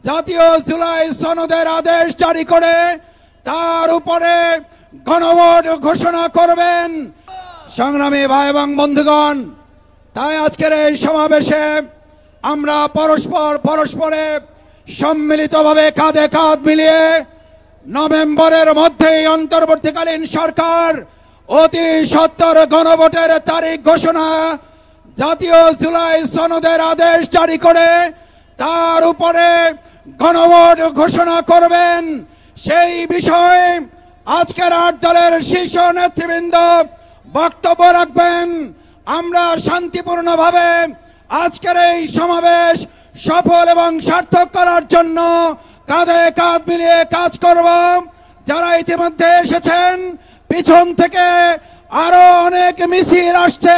জাতীয় জুলাই সনদের আদেশ জারি করে তার উপরে গণভোট ঘোষণা করবেন। সংগ্রামী ভাই এবং বন্ধুগণ, তাই আজকের এই সমাবেশে আমরা পরস্পরে সম্মিলিতভাবে কাঁধে কাঁধ মিলিয়ে নভেম্বরের মধ্যেই অন্তর্বর্তীকালীন সরকার অতি সত্বর গণভোটের তারিখ ঘোষণা, জাতীয় জুলাই সনদের আদেশ জারি করে তার উপরে গণভোট ঘোষণা করবেন। সেই বিষয়ে আজকের 8 দলের শীর্ষ নেতৃবৃন্দ বক্তব্য রাখবেন। আমরা শান্তিপূর্ণভাবে আজকের এই সমাবেশ সফল এবং সার্থক করার জন্য কাঁধে কাঁধ মিলিয়ে কাজ করব। যারা ইতিমধ্যে এসেছেন, পিছন থেকে আরো অনেক মিছিল আসছে।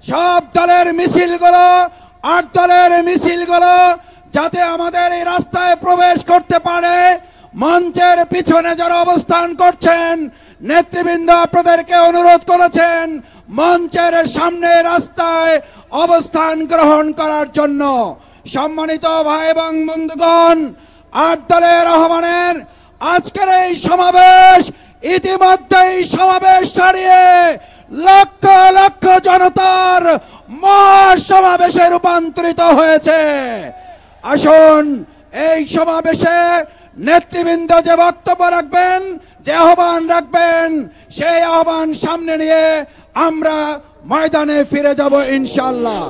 সব দলের মিছিলগুলো, 8 দলের মিছিলগুলো যাতে আমাদের এই রাস্তায় প্রবেশ করতে পারে, মঞ্চের পিছনে যারা অবস্থান করছেন নেতৃবৃন্দ আপনাদেরকে অনুরোধ করেছেন মঞ্চের সামনে রাস্তায় অবস্থান গ্রহণ করার জন্য। সম্মানিত ভাই এবং বন্ধুগণ, 8 দলের আহ্বানের আজকের এই সমাবেশ ইতিমধ্যেই সমাবেশ ছাড়িয়ে লক্ষ লক্ষ জনতার মহাসমাবেশে রূপান্তরিত হয়েছে। আসুন এই সমাবেশে নেতৃবৃন্দ যে বক্তব্য রাখবেন, যে আহ্বান রাখবেন, সেই আহ্বান সামনে নিয়ে আমরা ময়দানে ফিরে যাব ইনশাআল্লাহ।